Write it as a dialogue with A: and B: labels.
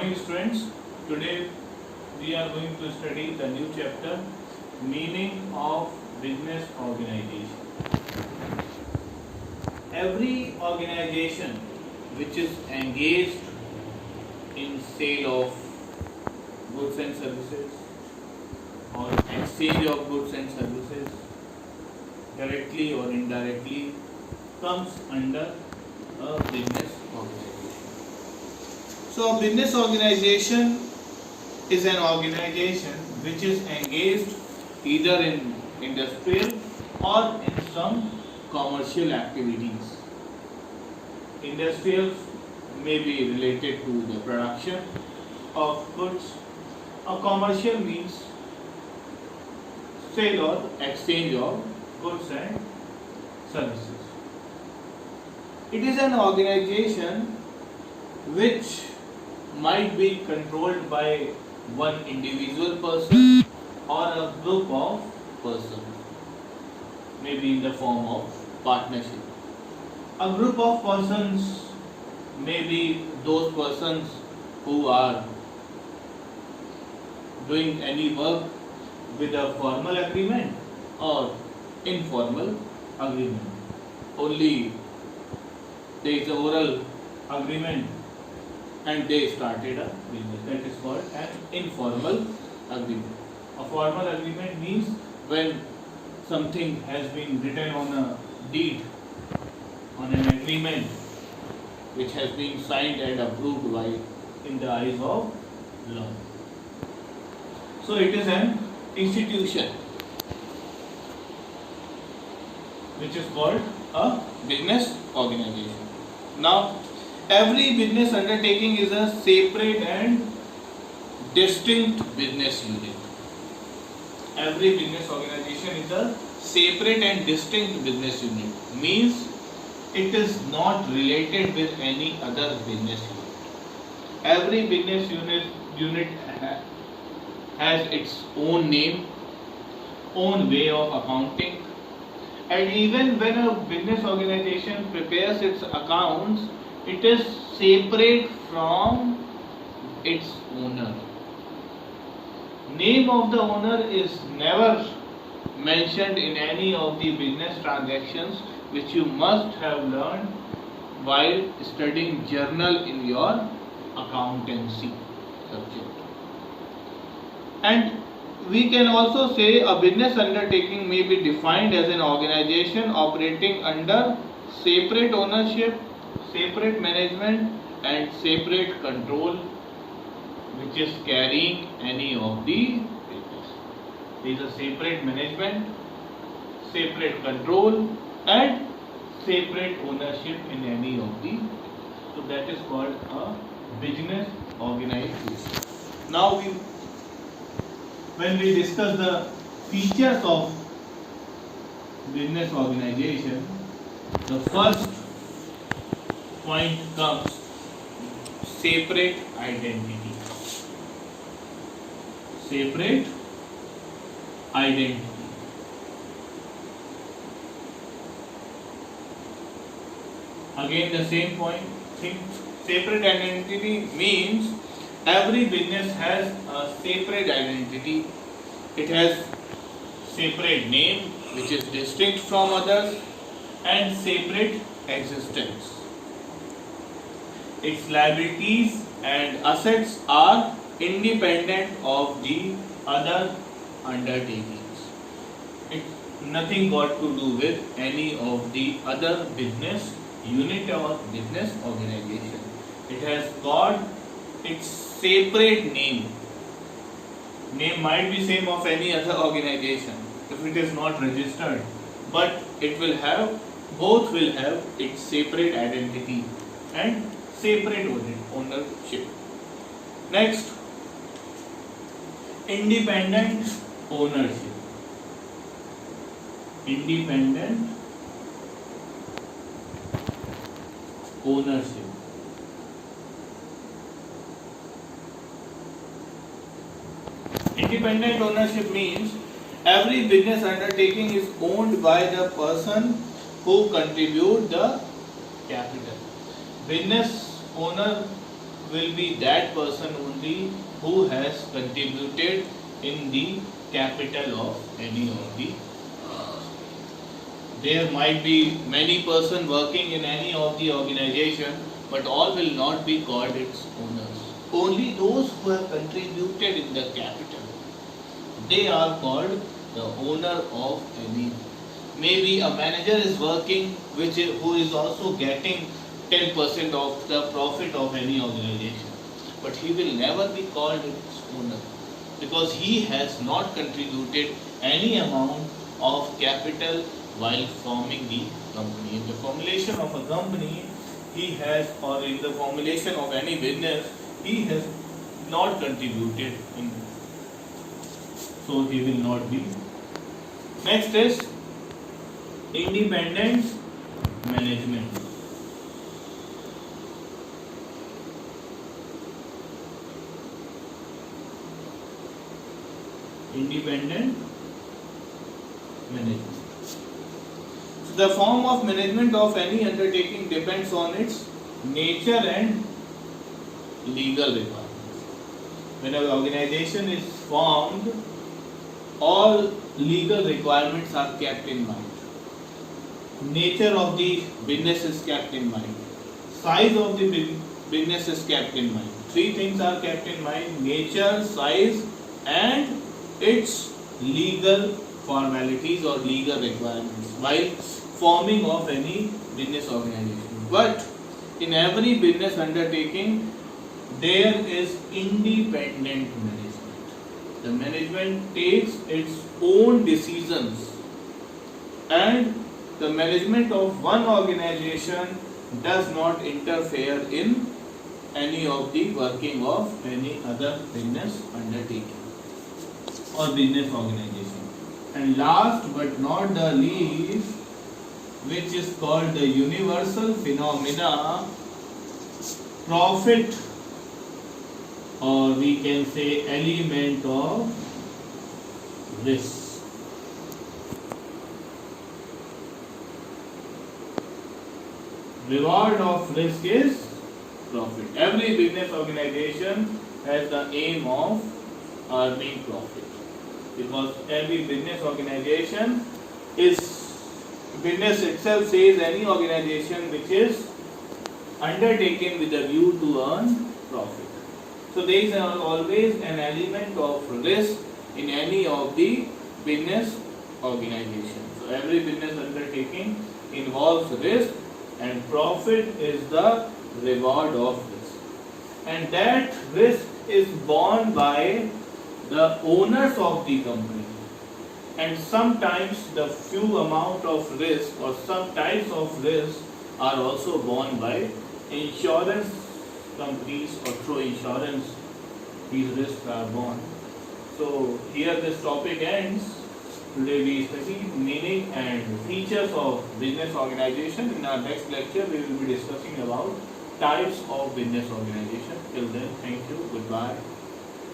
A: morning students. Today we are going to study the new chapter, meaning of business organization. Every organization which is engaged in sale of goods and services or exchange of goods and services directly or indirectly comes under a business organization. So a business organization is an organization which is engaged either in industrial or in some commercial activities. Industrial may be related to the production of goods. A commercial means sale or exchange of goods and services. It is an organization which might be controlled by one individual person or a group of persons, maybe in the form of partnership. A group of persons may be those persons who are doing any work with a formal agreement or informal agreement. Only there is an oral agreement and they started a business. That is called an informal agreement. A formal agreement means when something has been written on a deed, on an agreement which has been signed and approved by in the eyes of law. So it is an institution which is called a business organization. Now, every business undertaking is a separate and distinct business unit. Every business organization is a separate and distinct business unit. Means it is not related with any other business unit. Every business unit has its own name, own way of accounting, and even when a business organization prepares its accounts, it is separate from its owner. Name of the owner is never mentioned in any of the business transactions which you must have learned while studying journal in your accountancy subject. And we can also say a business undertaking may be defined as an organization operating under separate ownership, separate management and separate control which is carrying any of the business. There is a separate management, separate control and separate ownership in any of the. So that is called a business organization. Now when we discuss the features of business organization, the first point comes separate identity. Separate identity. Again the same point. Separate identity means every business has a separate identity. It has separate name which is distinct from others and separate existence. Its liabilities and assets are independent of the other undertakings. It's nothing got to do with any of the other business unit or business organization. It has got its separate name. Name might be same of any other organization if it is not registered, but it will have, both will have its separate identity and separate ownership. Next, independent ownership. Independent ownership. Independent ownership means every business undertaking is owned by the person who contribute the capital. Business owner will be that person only who has contributed in the capital of any of the. There might be many persons working in any of the organization, but all will not be called its owners. Only those who have contributed in the capital, they are called the owner of any. Maybe a manager is working who is also getting 10% of the profit of any organization, but he will never be called its owner because he has not contributed any amount of capital while forming the company. In the formulation of a company, he has, or in the formulation of any business, he has not contributed in, so he will not be. Next is independent management. Independent management. So the form of management of any undertaking depends on its nature and legal requirements. When an organization is formed, all legal requirements are kept in mind. Nature of the business is kept in mind. Size of the business is kept in mind. Three things are kept in mind: nature, size, and its legal formalities or legal requirements while forming of any business organization. But in every business undertaking, there is independent management. The management takes its own decisions, and the management of one organization does not interfere in any of the working of any other business undertaking or business organization. And last but not the least, which is called the universal phenomena, profit, or we can say element of risk. Reward of risk is profit. Every business organization has the aim of earning profit, because every business organization is, business itself says any organization which is undertaken with a view to earn profit. So there is always an element of risk in any of the business organization. So every business undertaking involves risk, and profit is the reward of risk. And that risk is borne by the owners of the company. And sometimes the few amount of risk or some types of risk are also borne by insurance companies, or through insurance these risks are borne. So here this topic ends. Today we studied meaning and features of business organization. In our next lecture we will be discussing about types of business organization. Till then, thank you, goodbye.